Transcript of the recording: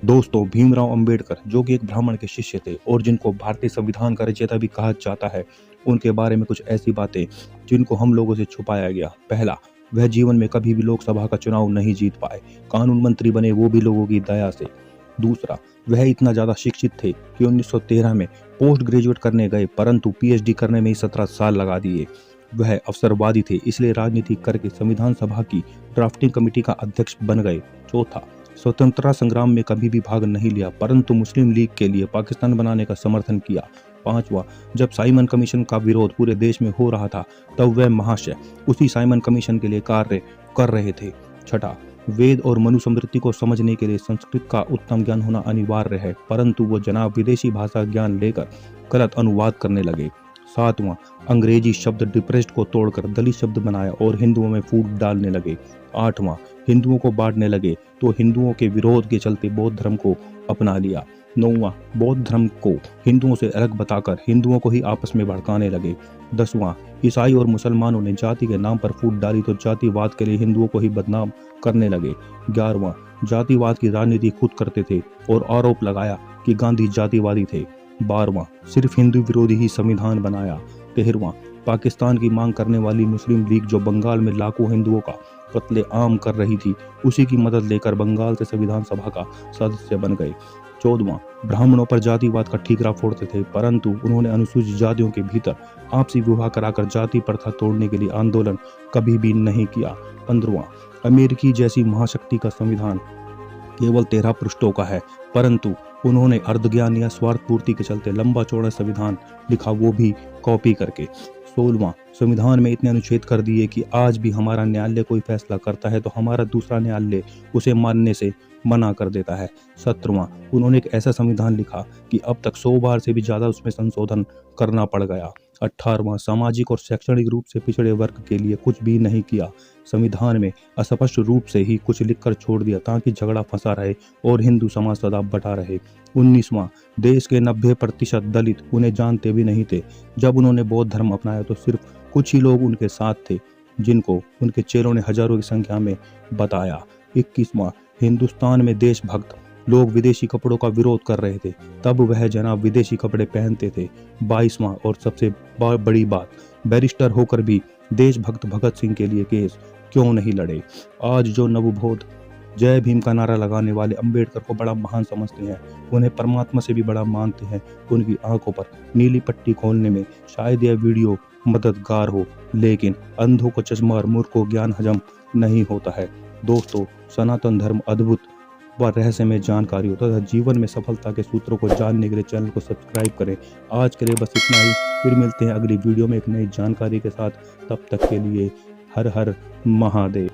दोस्तों, भीमराव अंबेडकर जो कि एक ब्राह्मण के शिष्य थे और जिनको भारतीय संविधान का रचयिता भी कहा जाता है, उनके बारे में कुछ ऐसी बातें जिनको हम लोगों से छुपाया गया। पहला, वह जीवन में कभी भी लोकसभा का चुनाव नहीं जीत पाए, कानून मंत्री बने वो भी लोगों की दया से। दूसरा, वह इतना ज़्यादा शिक्षित थे कि 1913 में पोस्ट ग्रेजुएट करने गए, परंतु पीएचडी करने में ही 17 साल लगा दिए। वह अवसरवादी थे, इसलिए राजनीति करके संविधान सभा की ड्राफ्टिंग कमेटी का अध्यक्ष बन गए। चौथा, स्वतंत्रता संग्राम में कभी भी भाग नहीं लिया, परंतु मुस्लिम लीग के लिए पाकिस्तान बनाने का समर्थन किया। पांचवा, जब साइमन कमीशन का विरोध पूरे देश में हो रहा था, तब वह महाशय उसी साइमन कमीशन के लिए कार्य कर रहे थे। छठा, वेद और मनुस्मृति को समझने के लिए संस्कृत का उत्तम ज्ञान होना अनिवार्य है, परंतु वो जनाब विदेशी भाषा ज्ञान लेकर गलत अनुवाद करने लगे। सातवां, अंग्रेजी शब्द डिप्रेस्ड को तोड़कर दलित शब्द बनाया और हिंदुओं में फूट डालने लगे। आठवां, हिंदुओं को बांटने लगे तो हिंदुओं के विरोध के चलते बौद्ध धर्म को अपना लिया। नौवां, बौद्ध धर्म को हिंदुओं से अलग बताकर हिंदुओं को ही आपस में भड़काने लगे। 10वां, ईसाई और मुसलमानों ने जाति के नाम पर फूट डाली तो जातिवाद के लिए हिंदुओं को ही बदनाम करने लगे। 11वां, जातिवाद की राजनीति खुद करते थे और आरोप लगाया कि गांधी जातिवादी थे। 12वां, सिर्फ हिंदू विरोधी ही संविधान बनाया। 13वां, पाकिस्तान की मांग करने वाली मुस्लिम लीग जो बंगाल में लाखों हिंदुओं का कत्ले आम कर रही थी, उसी की मदद लेकर बंगाल से संविधान सभा का सदस्य बन गए। 14वां, ब्राह्मणों पर जातिवाद का ठीकरा फोड़ते थे, परंतु उन्होंने अनुसूचित जातियों के भीतर आपसी विवाह कराकर जाति प्रथा तोड़ने के लिए आंदोलन कभी भी नहीं किया। 15वां, अमेरिकी जैसी महाशक्ति का संविधान केवल 13 पृष्ठों का है, परंतु उन्होंने अर्धज्ञान या स्वार्थ पूर्ति के चलते लंबा चौड़ा संविधान लिखा, वो भी कॉपी करके। 16वां, संविधान में इतने अनुच्छेद कर दिए कि आज भी हमारा न्यायालय कोई फैसला करता है तो हमारा दूसरा न्यायालय उसे मानने से मना कर देता है। 17वां, उन्होंने एक ऐसा संविधान लिखा कि अब तक 100 बार से भी ज़्यादा उसमें संशोधन करना पड़ गया। 18वां, सामाजिक और शैक्षणिक रूप से पिछड़े वर्ग के लिए कुछ भी नहीं किया। संविधान में अस्पष्ट रूप से ही कुछ लिखकर छोड़ दिया ताकि झगड़ा फंसा रहे और हिंदू समाज सदा बटा रहे। 19वां, देश के 90% दलित उन्हें जानते भी नहीं थे। जब उन्होंने बौद्ध धर्म अपनाया तो सिर्फ कुछ ही लोग उनके साथ थे, जिनको उनके चेलों ने हजारों की संख्या में बताया। 21वां, हिंदुस्तान में देशभक्त लोग विदेशी कपड़ों का विरोध कर रहे थे, तब वह जनाब विदेशी कपड़े पहनते थे। 22वां और सबसे बड़ी बात, बैरिस्टर होकर भी देशभक्त भगत सिंह के लिए केस क्यों नहीं लड़े। आज जो नवबोध जय भीम का नारा लगाने वाले अंबेडकर को बड़ा महान समझते हैं, उन्हें परमात्मा से भी बड़ा मानते हैं, उनकी आंखों पर नीली पट्टी खोलने में शायद यह वीडियो मददगार हो, लेकिन अंधों को चश्मा और मूर्ख को ज्ञान हजम नहीं होता है। दोस्तों, सनातन धर्म अद्भुत व रहस्यमय जानकारी होता है। जीवन में सफलता के सूत्रों को जानने के लिए चैनल को सब्सक्राइब करें। आज के लिए बस इतना ही, फिर मिलते हैं अगली वीडियो में एक नई जानकारी के साथ। तब तक के लिए हर हर महादेव।